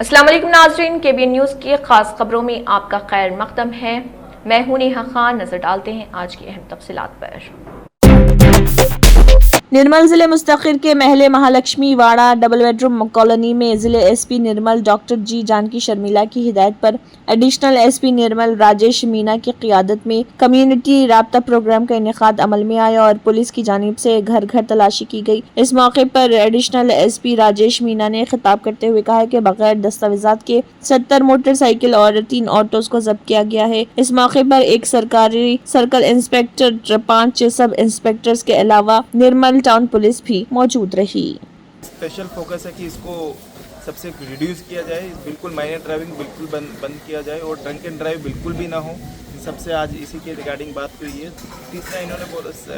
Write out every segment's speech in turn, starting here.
अस्सलाम वालेकुम नाज़रीन, KBN न्यूज़ की खास खबरों में आपका खैर मक़दम है। मैं हूं नेहा खान। नजर डालते हैं आज की अहम तफसीलात पर। निर्मल जिले मुस्तकिर के महले महालक्ष्मी वाड़ा डबल बेडरूम कॉलोनी में जिले एसपी निर्मल डॉक्टर जी जानकी शर्मिला की हिदायत पर एडिशनल एसपी निर्मल राजेश मीना की क़ियादत में कम्युनिटी राब्ता प्रोग्राम का इनेकाद अमल में आया और पुलिस की जानिब से घर घर तलाशी की गई। इस मौके पर एडिशनल एसपी राजेश मीना ने खिताब करते हुए कहा कि बगैर दस्तावेजात के 70 मोटरसाइकिल और 3 ऑटोज को जब्त किया गया है। इस मौके पर एक सरकारी सर्कल इंस्पेक्टर, 5 सब इंस्पेक्टर्स के अलावा निर्मल टाउन पुलिस भी मौजूद रही। स्पेशल फोकस है कि इसको सबसे रिड्यूस किया जाए, बिल्कुल माइनर ड्राइविंग बिल्कुल बंद किया जाए और ड्रंक एंड ड्राइव बिल्कुल भी ना हो। सबसे आज इसी के रिगार्डिंग बात हुई है। तीसरा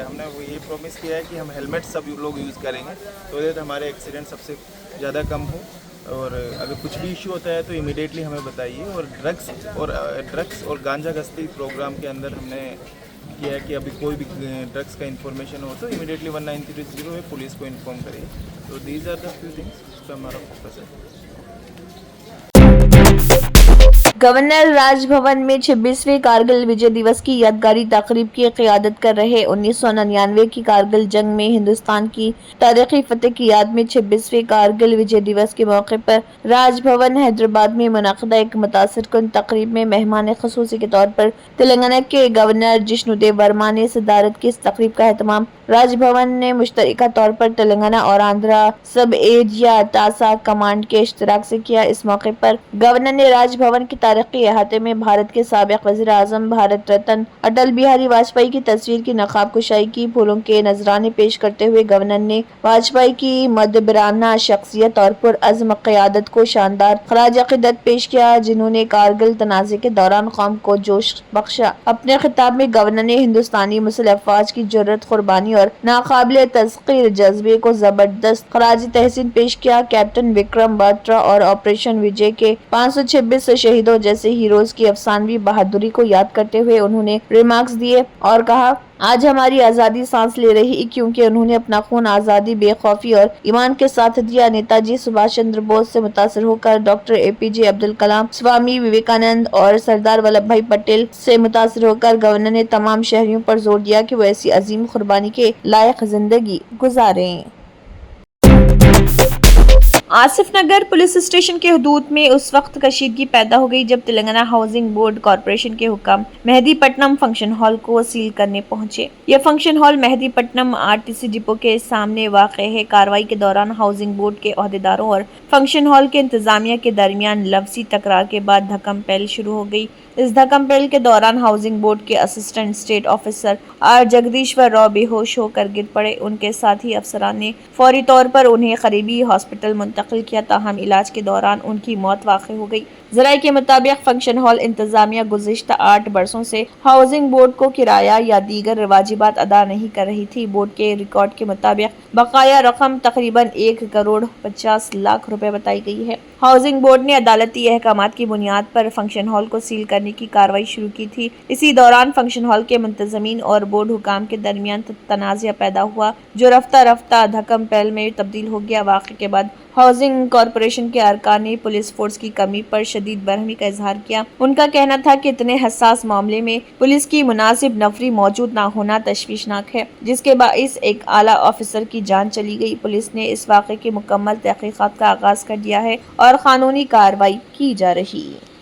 हमने वो ये प्रॉमिस किया है कि हम हेलमेट सब लोग यूज़ करेंगे तो दैट हमारे एक्सीडेंट सबसे ज़्यादा कम हो। और अगर कुछ भी इशू होता है तो इमीडिएटली हमें बताइए। और ड्रग्स और गांजा गश्ती प्रोग्राम के अंदर हमने किया है कि अभी कोई भी ड्रग्स का इन्फॉर्मेशन हो तो इमीडिएटली 1930 है पुलिस को इन्फॉर्म करिए। तो these are the few things जिस पर हमारा फोकस है। गवर्नर राजभवन में 26वें कारगिल विजय दिवस की यादगारी तकरीब की क़ियादत कर रहे 1999 की कारगिल जंग में हिंदुस्तान की तारीखी फतेह की याद में 26वें कारगिल विजय दिवस के मौके पर राजभवन हैदराबाद में मुनक़दा एक मुतासिरकुन तकरीब में मेहमान ख़ुसूसी के तौर पर तेलंगाना के गवर्नर जिष्णुदेव वर्मा ने सदारत की। इस तकरीब का एहतमाम राजभवन ने मुश्तरका तौर पर तेलंगाना और आंध्रा सब एरिया तासा कमांड के इश्तिराक से किया। इस मौके पर गवर्नर ने राजभवन की तारीखी अहाते में भारत के साबिक़ वज़ीर आज़म भारत रत्न अटल बिहारी वाजपेयी की तस्वीर की नकाब कुशाई की। फूलों के नजराने पेश करते हुए गवर्नर ने वाजपेयी की मदबराना शख्सियत और पुरअज़्म क़यादत को शानदार ख़राज अक़ीदत पेश किया, जिन्होंने कारगिल तनाज़े के दौरान कौम को जोश बख्शा। अपने खिताब में गवर्नर ने हिंदुस्तानी मुस्लिम अफ़वाज की जुर्रत, कुर्बानी और नाकाबिले तस्ख़ीर जज्बे को जबरदस्त ख़राज तहसीन पेश किया। कैप्टन विक्रम बात्रा और ऑपरेशन विजय के 526 शहीदों जैसे हीरोज की अफसानवी बहादुरी को याद करते हुए उन्होंने रिमार्क्स दिए और कहा, आज हमारी आज़ादी सांस ले रही क्योंकि उन्होंने अपना खून आज़ादी, बेखौफी और ईमान के साथ दिया। नेताजी सुभाष चंद्र बोस से मुतासर होकर डॉक्टर APJ अब्दुल कलाम, स्वामी विवेकानंद और सरदार वल्लभ भाई पटेल से मुतासर होकर गवर्नर ने तमाम शहरियों पर जोर दिया कि वो ऐसी अजीम कुर्बानी के लायक जिंदगी गुजारें। आसिफ नगर पुलिस स्टेशन के हदूद में उस वक्त कशीदगी पैदा हो गई जब तेलंगाना हाउसिंग बोर्ड कॉरपोरेशन के हुक्म मेहदीपट्टनम फंक्शन हॉल को सील करने पहुंचे। यह function hall Mehdipatnam RTC depot के सामने वाक़ है। कार्रवाई के दौरान हाउसिंग बोर्ड के ओहदेदारों और फंक्शन हॉल के इंतजामिया के दरमियान लफ्जी तकरार के बाद धक्कम पहल शुरू हो गई। इस धक्कम पहल के दौरान हाउसिंग बोर्ड के असिस्टेंट स्टेट ऑफिसर R जगदीश्वर राव बेहोश होकर गिर पड़े। उनके साथी अफसरान ने फौरी तौर पर उन्हें करीबी हॉस्पिटल मुंतकिल किया, ताहम इलाज के दौरान उनकी मौत वाक़ हो गई। ज़राए के मुताबिक फंक्शन हॉल इंतजामिया गुज़िश्ता 8 बरसों से हाउसिंग बोर्ड को किराया या दीगर वाजिबात अदा नहीं कर रही थी। बोर्ड के रिकॉर्ड के मुताबिक बकाया रकम तकरीबन 1,50,00,000 रुपए बताई गई है। हाउसिंग बोर्ड ने अदालती अहकामात की बुनियाद पर फंक्शन हॉल को सील करने की कार्रवाई शुरू की थी। इसी दौरान फंक्शन हॉल के मुंतज़मीन और बोर्ड हुकाम के दरमियान तनाज़ा पैदा हुआ, जो रफ्ता रफ्ता धक्कम पहल में तब्दील हो गया। वाक़े के बाद हाउसिंग कॉरपोरेशन के अरकान ने पुलिस फोर्स की कमी पर शदीद बरहमी का इजहार किया। उनका कहना था कि इतने हसास मामले में पुलिस की मुनासिब नफरी मौजूद न होना तशवीशनाक है, जिसके बाइस एक आला ऑफिसर की जान चली गई। पुलिस ने इस वाक़े की मुकम्मल तहक़ीक़ात का आगाज कर दिया है और कानूनी कार्रवाई की जा रही है।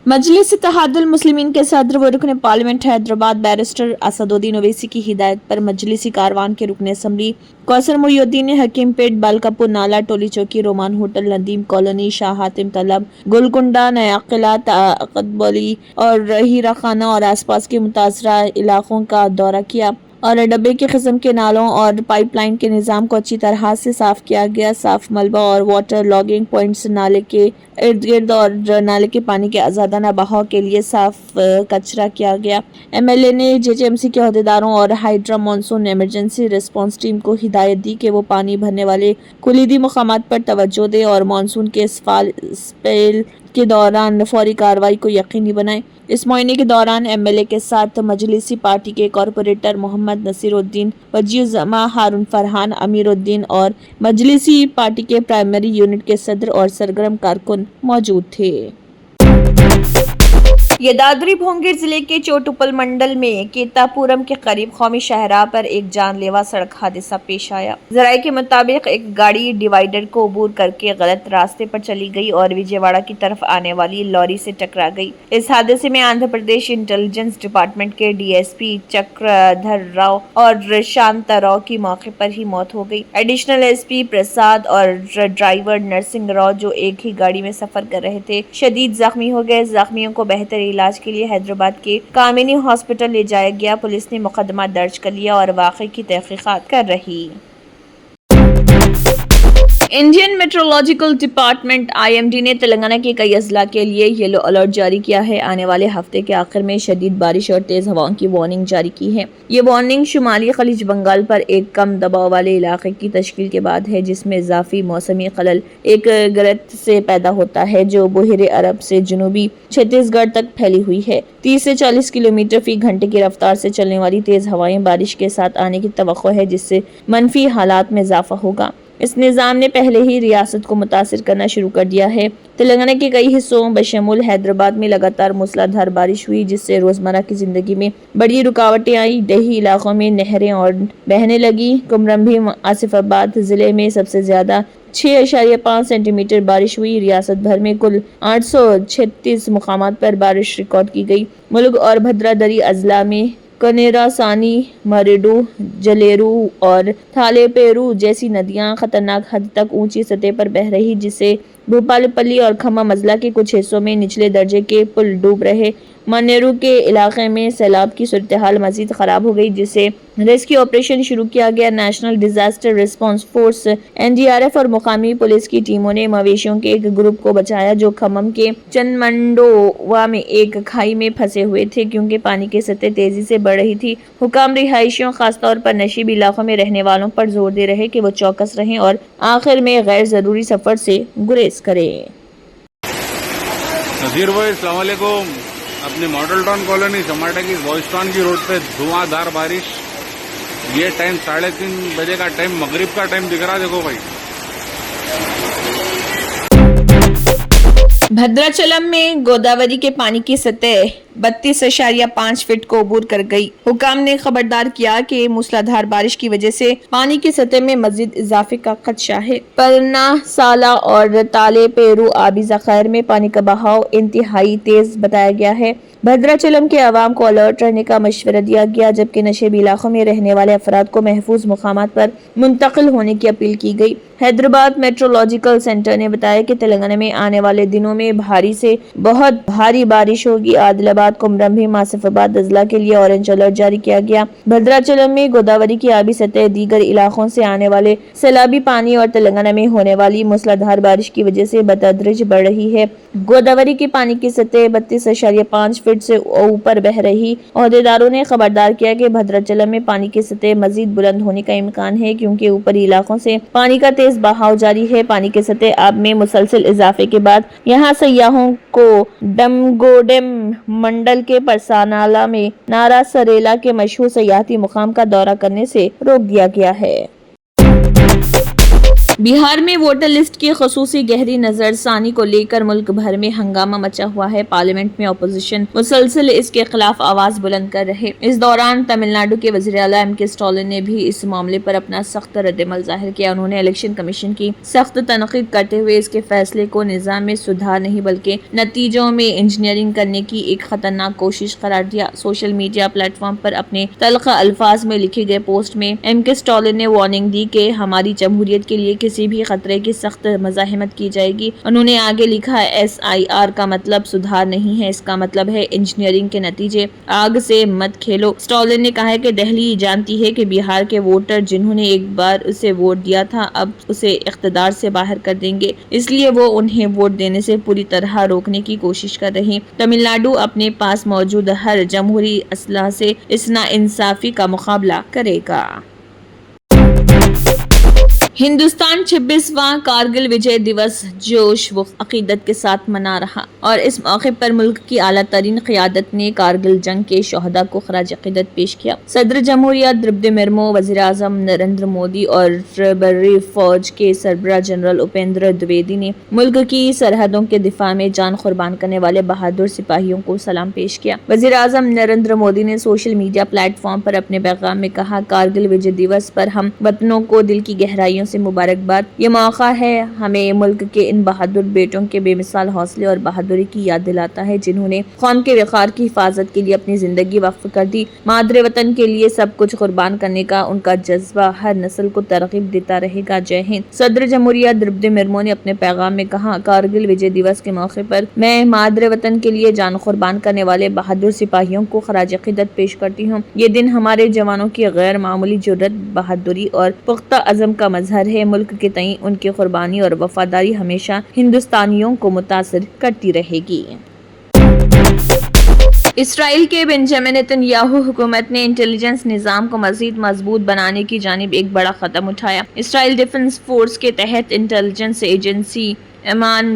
मजलिस इत्तेहादुल मुस्लिमीन के सदर व रुकन पार्लियामेंट हैदराबाद बैरिस्टर असदुद्दीन ओवैसी की हिदायत पर मजलिसी कारवान के रुकन असम्बली कौसर मुहिउद्दीन ने Hakimpet, बालकापुर Nala, Toli Chowki, Roman hotel, Nadeem colony, Shah Hatim Talab, Golconda, नया किला, ताकतबली और हीरा खाना और आसपास के मुतासरा इलाकों का दौरा किया और डब्बे के किस्म के नालों और पाइपलाइन के निज़ाम को अच्छी तरह से साफ किया गया। साफ मलबा और वाटर लॉगिंग पॉइंट्स, नाले के इर्द गिर्द और नाले के पानी के आज़ादाना बहाव के लिए साफ कचरा किया गया। MLA ने JJMC के अहदेदारों और hydra monsoon emergency response team को हिदायत दी कि वो पानी भरने वाले कुलीदी मुकामात पर तवज्जो दे और मानसून के स्पेल के दौरान फौरी कार्रवाई को यकीनी बनाए। इस मुआयने के दौरान एमएलए के साथ मजलिसी पार्टी के कॉरपोरेटर मोहम्मद नसीरुद्दीन, वजीर-उज़्ज़मा हारून फरहान अमीरुद्दीन और मजलिसी पार्टी के प्राइमरी यूनिट के सदर और सरगर्म कारकुन मौजूद थे। यदाद्री भोंगीर जिले के चोटुपल मंडल में केतापुरम के करीब कौमी शाहराह पर एक जानलेवा सड़क हादसा पेश आया। जराये के मुताबिक एक गाड़ी डिवाइडर को अबूर करके गलत रास्ते पर चली गई और विजयवाड़ा की तरफ आने वाली लॉरी से टकरा गई। इस हादसे में आंध्र प्रदेश इंटेलिजेंस डिपार्टमेंट के डीएसपी चक्रधर राव और शांता राव की मौके पर ही मौत हो गई। एडिशनल एसपी प्रसाद और ड्राइवर नरसिंह राव, जो एक ही गाड़ी में सफर कर रहे थे, शदीद जख्मी हो गए। जख्मियों को बेहतर इलाज के लिए हैदराबाद के कामिनी हॉस्पिटल ले जाया गया। पुलिस ने मुकदमा दर्ज कर लिया और वाक़े की तहकीकात कर रही। इंडियन मेट्रोलॉजिकल डिपार्टमेंट IMD ने तेलंगाना के कई अजला के लिए येलो अलर्ट जारी किया है। आने वाले हफ्ते के आखिर में शदीद बारिश और तेज हवाओं की वार्निंग जारी की है। ये वार्निंग शुमाली खलीज बंगाल पर एक कम दबाव वाले इलाके की तश्कील के बाद है, जिसमें इजाफी मौसमी खलल एक गिरफ्त से पैदा होता है जो बहिरे अरब से जनूबी छत्तीसगढ़ तक फैली हुई है। 30 से 40 किलोमीटर फी घंटे की रफ्तार से चलने वाली तेज हवाएं बारिश के साथ आने की तवक्को है, जिससे मनफी हालात में इजाफा होगा। इस निज़ाम ने पहले ही रियासत को मुतासिर करना शुरू कर दिया है। तेलंगाना के कई हिस्सों बशमूल हैदराबाद में लगातार मूसलाधार बारिश हुई, जिससे रोजमर्रा की जिंदगी में बड़ी रुकावटें आई। देही इलाकों में नहरें और बहने लगी। कुमरंभी आसिफाबाद जिले में सबसे ज्यादा 6.5 सेंटीमीटर बारिश हुई। रियासत भर में कुल 836 मुकामात पर बारिश रिकॉर्ड की गई। मुल्क और भद्रादरी अजला में कनेरा, सानी, मरेडू, जलेरू और थालेपेरू जैसी नदियां खतरनाक हद तक ऊंची सतह पर बह रही, जिससे भूपालपल्ली और खम्मा मजला के कुछ हिस्सों में निचले दर्जे के पुल डूब रहे। मनेरू के इलाके में सैलाब की सूरत हाल मजीद खराब हो गई, जिससे रेस्क्यू ऑपरेशन शुरू किया गया। National disaster response force NDRF और मुकामी पुलिस की टीमों ने मवेशियों के एक ग्रुप को बचाया, जो खम्मम के चंदमंडोवा में एक खाई में फंसे हुए थे, क्योंकि पानी की सतह तेजी से बढ़ रही थी। हुकाम रिहायशियों, खासतौर पर नशीब इलाकों में रहने वालों पर जोर दे रहे कि वो चौकस रहें और आखिर में गैर जरूरी सफर से गुरेज करें। नज़ीर भाई, अस्सलाम वालेकुम। अपनी मॉडल टाउन कॉलोनी समाटा की बॉयज टाउन की रोड पे धुआंधार बारिश। ये टाइम 3:30 बजे का टाइम, मगरिब का टाइम दिख रहा, देखो भाई। भद्राचलम में गोदावरी के पानी की सतह 32.5 फीट को अबूर कर गई। हुकाम ने खबरदार किया कि मूसलाधार बारिश की वजह से पानी की सतह में मजीद इजाफे का खदशा है। पन्ना, साला और ताले पेरू आबी ज़खायर में पानी का बहाव इंतहाई तेज बताया गया है। भद्राचलम के अवाम को अलर्ट रहने का मशवरा दिया गया, जबकि नशेबी इलाकों में रहने वाले अफराद को महफूज मुकामात पर मुंतकिल होने की अपील की गई। हैदराबाद मेट्रोलॉजिकल सेंटर ने बताया कि तेलंगाना में आने वाले दिनों में भारी से बहुत भारी बारिश होगी। आदिलाबाद, कुमरंभी, आसिफाबाद अजला के लिए ऑरेंज अलर्ट जारी किया गया। भद्राचलम में गोदावरी की आबी सतह दीगर इलाकों से आने वाले सैलाबी पानी और तेलंगाना में होने वाली मूसलाधार बारिश की वजह से बतदरीज बढ़ रही है। गोदावरी के पानी की सतह 32.5 फीट से ऊपर बह रही। ओहदेदारों ने खबरदार किया कि भद्राचलम में पानी की सतह मजीद बुलंद होने का इम्कान है, क्योंकि ऊपरी इलाकों से पानी का तेज बहाव जारी है। पानी की सतह आब में मुसलसल इजाफे के बाद यहाँ सयाहों को डमगोडेम मंडल के परसानाला में नारा सरेला के मशहूर सयाहती मुकाम का दौरा करने से रोक दिया गया है। बिहार में वोटर लिस्ट की खसूसी गहरी नजरसानी को लेकर मुल्क भर में हंगामा मचा हुआ है। पार्लियामेंट में अपोजिशन मुसलसल इसके खिलाफ आवाज बुलंद कर रहे। इस दौरान तमिलनाडु के वज़ीर आला MK स्टालिन ने भी इस मामले पर अपना सख्त रद्दमल जाहिर किया। उन्होंने इलेक्शन कमीशन की सख्त तनकीद करते हुए इसके फैसले को निज़ाम में सुधार नहीं बल्कि नतीजों में इंजीनियरिंग करने की एक खतरनाक कोशिश करार दिया। सोशल मीडिया प्लेटफॉर्म पर अपने तल्ख अल्फाज में लिखे गए पोस्ट में MK स्टालिन ने वार्निंग दी कि हमारी जमहूरियत के लिए किसी भी खतरे की सख्त मज़ाहिमत की जाएगी। उन्होंने आगे लिखा, SIR का मतलब सुधार नहीं है, इसका मतलब है इंजीनियरिंग के नतीजे। आग से मत खेलो। स्टालिन ने कहा है कि दिल्ली जानती है कि बिहार के वोटर जिन्होंने एक बार उसे वोट दिया था अब उसे इख्तिदार से बाहर कर देंगे, इसलिए वो उन्हें वोट देने से पूरी तरह रोकने की कोशिश कर रही। तमिलनाडु अपने पास मौजूद हर जमहूरी असलाह से इस नाइंसाफी का मुकाबला करेगा। हिंदुस्तान 26वां कारगिल विजय दिवस जोश व अकीदत के साथ मना रहा और इस मौके पर मुल्क की आला तरीन क़यादत ने कारगिल जंग के शहदा को खराज अकीदत पेश किया। सदर जमहूरिया द्रौपदी मुर्मू, वज़ीर आज़म नरेंद्र मोदी और बर्री फौज के सरबराह जनरल उपेंद्र द्विवेदी ने मुल्क की सरहदों के दिफा में जान कुर्बान करने वाले बहादुर सिपाहियों को सलाम पेश किया। वज़ीर आज़म नरेंद्र मोदी ने सोशल मीडिया प्लेटफॉर्म पर अपने पैगाम में कहा, कारगिल विजय दिवस पर हम वतनों को दिल की गहराइयों से मुबारकबाद। ये मौका है हमें मुल्क के इन बहादुर बेटों के बेमिसाल हौसले और बहादुरी की याद दिलाता है जिन्होंने कौम के वक़ार की हिफाजत के लिए अपनी जिंदगी वक्फ कर दी। मादरे वतन के लिए सब कुछ कुर्बान करने का उनका जज्बा हर नस्ल को तरगीब देता रहेगा। जय हिंद। सदर जमहूरिया द्रौपदी मुर्मू ने अपने पैगाम में कहा, कारगिल विजय दिवस के मौके पर मैं मादरे वतन के लिए जान कुर्बान करने वाले बहादुर सिपाहियों को खराज अकीदत पेश करती हूँ। ये दिन हमारे जवानों की गैर मामूली जुर्रत, बहादुरी और पुख्ता अज़म का मजहर है। मुल्क के तई उनकी कुर्बानी और वफादारी हमेशा हिंदुस्तानियों को मुतासिर करती रहेगी। इसराइल के बेंजामिन नेतन्याहू हुकूमत ने इंटेलिजेंस निज़ाम को मज़ीद मजबूत बनाने की जानिब एक बड़ा कदम उठाया। इसराइल डिफेंस फोर्स के तहत इंटेलिजेंस एजेंसी एमान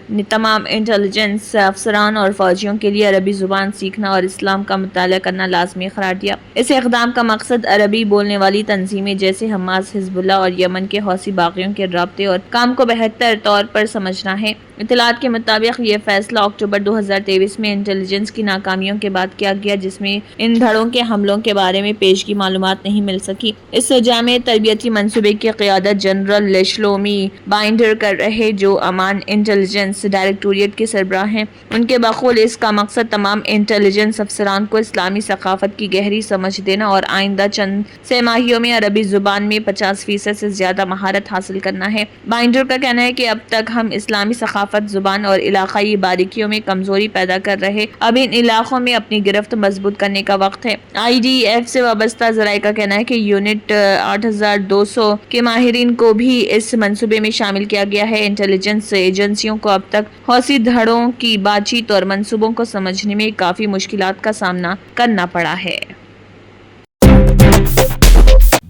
ने तमाम इंटेलिजेंस अफसरान और फौजियों के लिए अरबी ज़ुबान सीखना और इस्लाम का मुताला करना लाजमी करार दिया। इस इक़दाम का मकसद अरबी बोलने वाली तंजीमें जैसे हमास, हिजबुल्लाह और यमन के हौसी बागियों के राब्ते और काम को बेहतर तौर पर समझना है। इत्तलात के मुताबिक ये फैसला अक्टूबर 2023 में इंटेलिजेंस की नाकामियों के बाद किया गया, जिसमें इन धड़ों के हमलों के बारे में पेशगी मालूमात नहीं मिल सकी। इस जामे तरबियती मंसूबे की क़यादत जनरल लेशलोमी बाइंडर कर रहे, जो अमान इंटेलिजेंस डायरेक्टोरेट के सरबराह हैं। उनके बक़ौल इसका मकसद तमाम इंटेलिजेंस अफसरान को इस्लामी सकाफत की गहरी समझ देना और आइंदा चंद सहमाहियों में अरबी ज़ुबान में 50% से ज़्यादा महारत हासिल करना है। बाइंडर का कहना है कि अब तक हम इस्लामी सकाफत, जुबान और इलाकाई बारीकियों में कमजोरी पैदा कर रहे, अब इन इलाकों में अपनी गिरफ्त मजबूत करने का वक्त है। IDF से वाबस्ता ज़राए का कहना है कि यूनिट 8200 के माहिरीन को भी इस मंसूबे में शामिल किया गया है। इंटेलिजेंस एजेंसियों को अब तक हौसी धड़ों की बातचीत और मंसूबों को समझने में काफी मुश्किलात का सामना करना पड़ा है।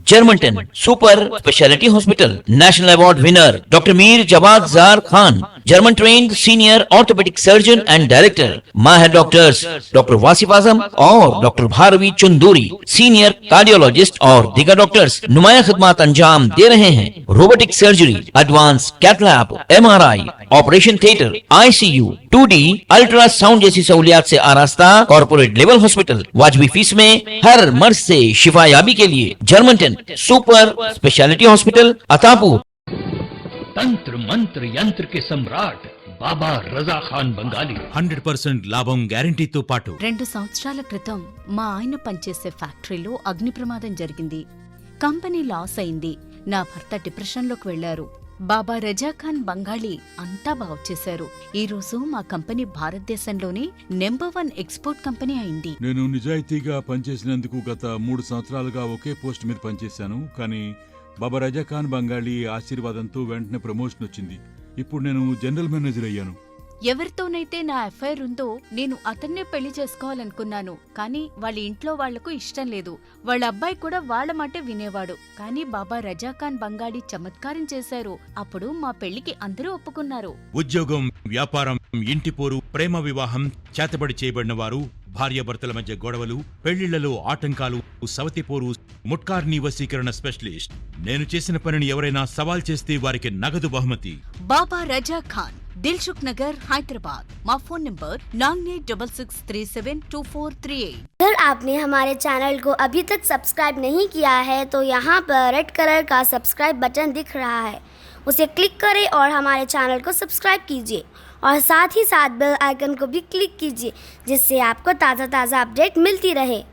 Germanten super speciality hospital, national award winner doctor Mir Jawad Zar Khan, German trained senior orthopaedic surgeon and director, माहिर डॉक्टर्स डॉक्टर वासिफ आजम और doctor Bharavi Chanduri, senior cardiologist और दीगर डॉक्टर्स नुमाया खिदमत अंजाम दे रहे हैं। Robotic surgery, advance cath lab, MRI, operation theatre, ICU, 2D ultrasound जैसी सहूलियात से आरास्ता कॉर्पोरेट लेवल हॉस्पिटल, वाजबी फीस में हर मर्ज से शिफायाबी के लिए Germanton super speciality hospital, Attapur. तंत्र मंत्र यंत्र के सम्राट బాబా రజా ఖాన్ బంగాలి 100% లాభం గ్యారెంటీతో పాటు 2 సంవత్సరాల క్రితం మా ఆయన పనిచేసే ఫ్యాక్టరీలో అగ్ని ప్రమాదం జరిగింది. కంపెనీ లాస్ అయింది. నా భర్త డిప్రెషన్లోకి వెళ్లారు. బాబా రజా ఖాన్ బంగాళీ అంతా బాగు చేశారు. ఈ రోజు మా కంపెనీ భారతదేశంలోనే నెంబర్ 1 ఎక్స్పోర్ట్ కంపెనీ అయింది. నేను నిజాయితీగా పనిచేసినందుకు గత 3 సంవత్సరాలుగా ఒకే పోస్ట్ మీద పనిచేశాను. కానీ బాబా రజా ఖాన్ బంగాళీ ఆశీర్వాదంతో వెంటనే ప్రమోషన్ వచ్చింది. ఇప్పుడు నేను జనరల్ మేనేజర్ అయ్యాను. ఎవరితోనైతే నా అఫైర్ ఉందో నేను అతన్నే పెళ్లి చేసుకోవాలనుకున్నాను. కానీ వాళ్ళ ఇంట్లో వాళ్లకు ఇష్టం లేదు. వాళ్ళ అబ్బాయి కూడా వాళ్ళ మాటే వినేవాడు. కానీ బాబా రజా ఖాన్ బంగాళీ చమత్కారం చేశారు. అప్పుడు మా పెళ్లికి అందరూ ఒప్పుకున్నారు. ఉద్యోగం, వ్యాపారం, ఇంటి పోరు, ప్రేమ వివాహం, చేతబడి చేయబడిన వారు, భార్యాభర్తల మధ్య గొడవలు, పెళ్లిళ్లలో ఆటంకాలు, సవతిపోరు, ముట్కార్నీ వశీకరణ స్పెషలిస్ట్. నేను చేసిన పనిని ఎవరైనా సవాల్ చేస్తే వారికి నగదు బహుమతి. బాబా రజా ఖాన్, दिलसुख नगर, हैदराबाद। माँ फोन नंबर 9866372438। अगर आपने हमारे चैनल को अभी तक सब्सक्राइब नहीं किया है तो यहाँ पर रेड कलर का सब्सक्राइब बटन दिख रहा है, उसे क्लिक करें और हमारे चैनल को सब्सक्राइब कीजिए और साथ ही साथ बेल आइकन को भी क्लिक कीजिए, जिससे आपको ताज़ा अपडेट मिलती रहे।